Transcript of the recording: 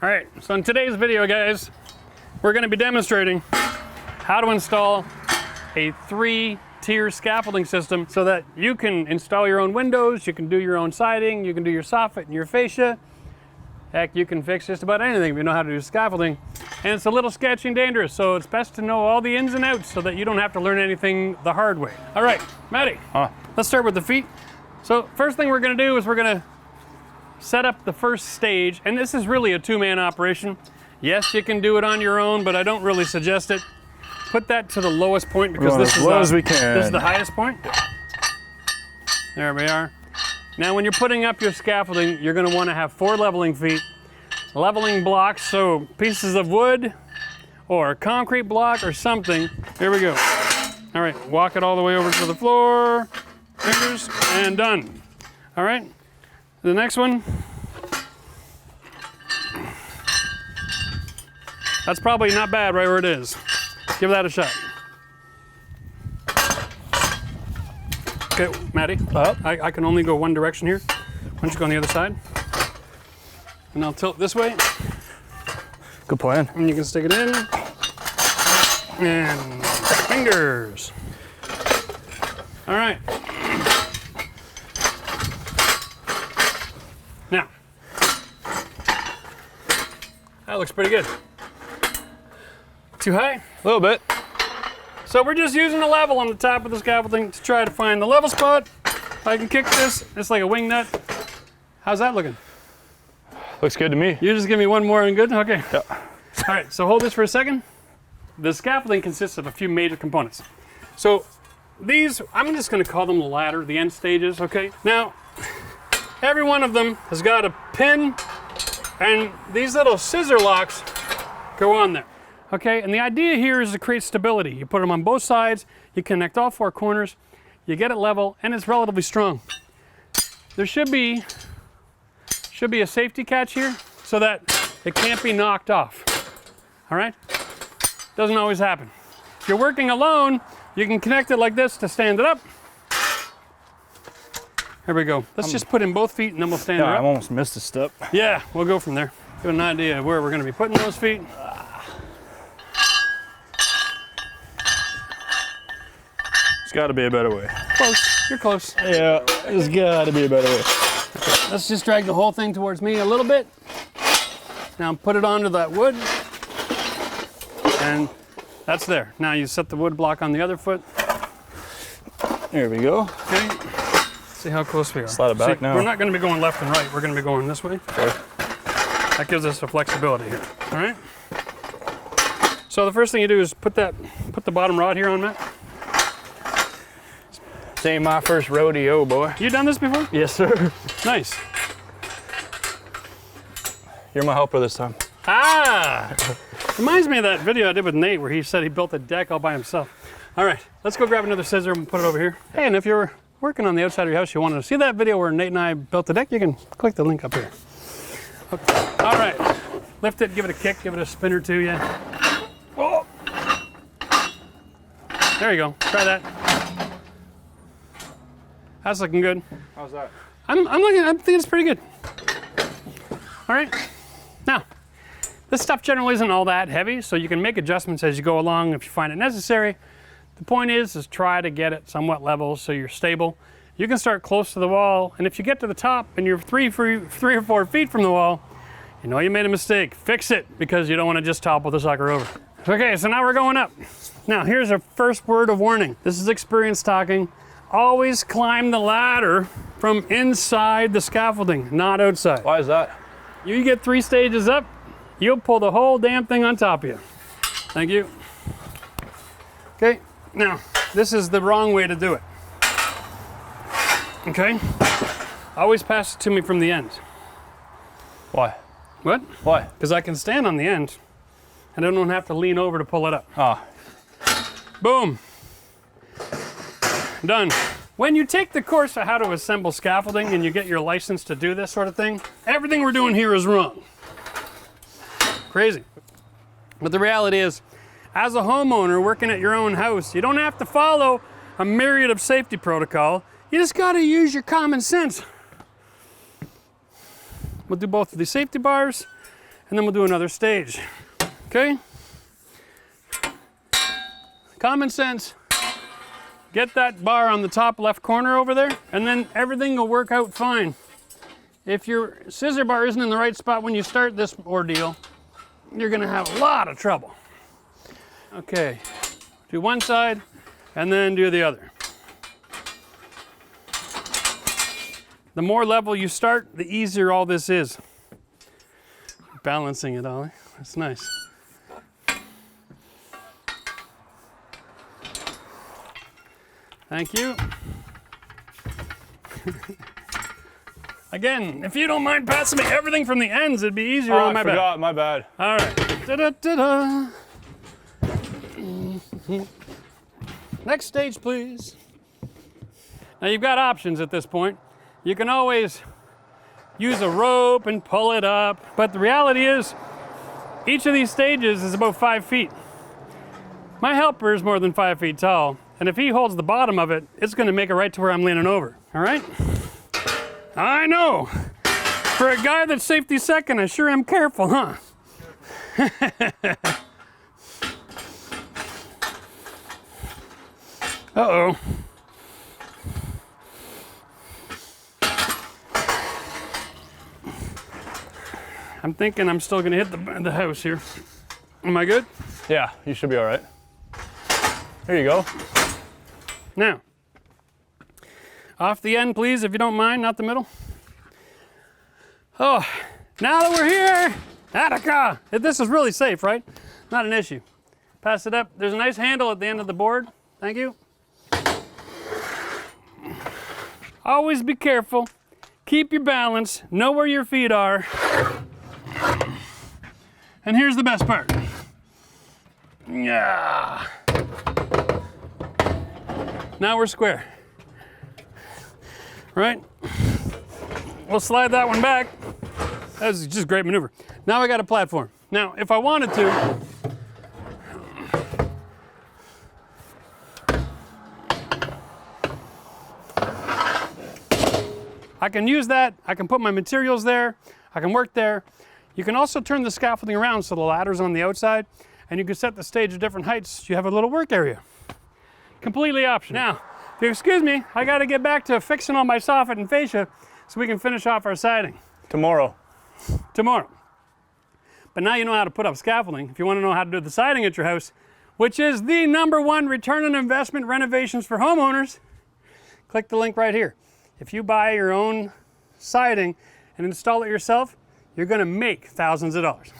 All right, so in today's video, guys, we're gonna be demonstrating how to install a 3-tier scaffolding system so that you can install your own windows, you can do your own siding, you can do your soffit and your fascia. Heck, you can fix just about anything if you know how to do scaffolding. And it's a little sketchy and dangerous, so it's best to know all the ins and outs so that you don't have to learn anything the hard way. All right, Matty, let's start with the feet. So first thing we're gonna do is we're gonna set up the first stage, and this is really a 2-man operation. Yes, you can do it on your own, but I don't really suggest it. Put that to the lowest point because this is as we can. This is the highest point. There we are. Now when you're putting up your scaffolding, you're gonna wanna have 4 leveling feet. Leveling blocks, so pieces of wood or a concrete block or something. Here we go. All right, walk it all the way over to the floor, fingers, and done. All right, the next one. That's probably not bad right where it is. Give that a shot. Okay, Matty, I can only go one direction here. Why don't you go on the other side? And I'll tilt this way. Good plan. And you can stick it in. And fingers. All right. Now, that looks pretty good. Too high? A little bit. So we're just using a level on the top of the scaffolding to try to find the level spot. I can kick this. It's like a wing nut. How's that looking? Looks good to me. You just give me one more and good? Okay. Yeah. All right, so hold this for a second. The scaffolding consists of a few major components. So these, I'm just gonna call them the ladder, the end stages, okay? Now, every one of them has got a pin, and these little scissor locks go on there, okay? And the idea here is to create stability. You put them on both sides, you connect all 4 corners, you get it level, and it's relatively strong. There should be a safety catch here so that it can't be knocked off, all right? Doesn't always happen. If you're working alone, you can connect it like this to stand it up. Here we go. Let's just put in both feet and then we'll stand it up. I almost missed a step. Yeah, we'll go from there. Give an idea of where we're gonna be putting those feet. There's gotta be a better way. Close, you're close. Yeah, there's gotta be a better way. Okay, let's just drag the whole thing towards me a little bit. Now put it onto that wood. And that's there. Now you set the wood block on the other foot. There we go. Okay. See how close we are. Slide it back now. We're not going to be going left and right. We're going to be going this way. Okay. That gives us a flexibility here. All right. So the first thing you do is put the bottom rod here on, Matt. This ain't my first rodeo, boy. You done this before? Yes, sir. Nice. You're my helper this time. Ah! Reminds me of that video I did with Nate where he said he built a deck all by himself. All right, let's go grab another scissor and put it over here. Hey, and if you're working on the outside of your house, you want to see that video where Nate and I built the deck, you can click the link up here. Okay. All right, lift it, give it a kick, give it a spin or two, yeah. Oh. There you go, try that. That's looking good. How's that? I'm thinking it's pretty good. All right, now, this stuff generally isn't all that heavy, so you can make adjustments as you go along if you find it necessary. The point is try to get it somewhat level so you're stable. You can start close to the wall, and if you get to the top and you're 3 or 4 feet from the wall, you know you made a mistake. Fix it, because you don't want to just topple the sucker over. Okay, so now we're going up. Now here's a first word of warning. This is experience talking. Always climb the ladder from inside the scaffolding, not outside. Why is that? You get 3 stages up, you'll pull the whole damn thing on top of you. Thank you. Okay, now, this is the wrong way to do it. Okay? Always pass it to me from the end. Why? What? Why? Because I can stand on the end, and I don't have to lean over to pull it up. Ah. Boom. Done. When you take the course of how to assemble scaffolding and you get your license to do this sort of thing, everything we're doing here is wrong. Crazy. But the reality is, as a homeowner working at your own house, you don't have to follow a myriad of safety protocol. You just got to use your common sense. We'll do both of these safety bars, and then we'll do another stage. Okay? Common sense. Get that bar on the top left corner over there, and then everything will work out fine. If your scissor bar isn't in the right spot when you start this ordeal, you're gonna have a lot of trouble. Okay, do one side, and then do the other. The more level you start, the easier all this is. Balancing it, Ollie, that's nice. Thank you. Again, if you don't mind passing me everything from the ends, it'd be easier on my back. I forgot, my bad. All right. Da-da-da-da. Next stage, please. Now you've got options at this point. You can always use a rope and pull it up, but the reality is, each of these stages is about 5 feet. My helper is more than 5 feet tall, and if he holds the bottom of it, it's gonna make it right to where I'm leaning over, all right? I know. For a guy that's safety second, I sure am careful, huh? Uh-oh. I'm thinking I'm still gonna hit the house here. Am I good? Yeah, you should be all right. There you go. Now, off the end, please, if you don't mind, not the middle. Oh, now that we're here, Attica! This is really safe, right? Not an issue. Pass it up. There's a nice handle at the end of the board. Thank you. Always be careful. Keep your balance. Know where your feet are. And here's the best part. Yeah. Now we're square. Right? We'll slide that one back. That was just a great maneuver. Now I got a platform. Now, if I wanted to, I can use that. I can put my materials there. I can work there. You can also turn the scaffolding around so the ladder's on the outside, and you can set the stage at different heights. You have a little work area. Completely optional. Now, if you excuse me, I got to get back to fixing all my soffit and fascia so we can finish off our siding. Tomorrow. But now you know how to put up scaffolding. If you want to know how to do the siding at your house, which is the #1 return on investment renovations for homeowners, click the link right here. If you buy your own siding and install it yourself, you're going to make thousands of dollars.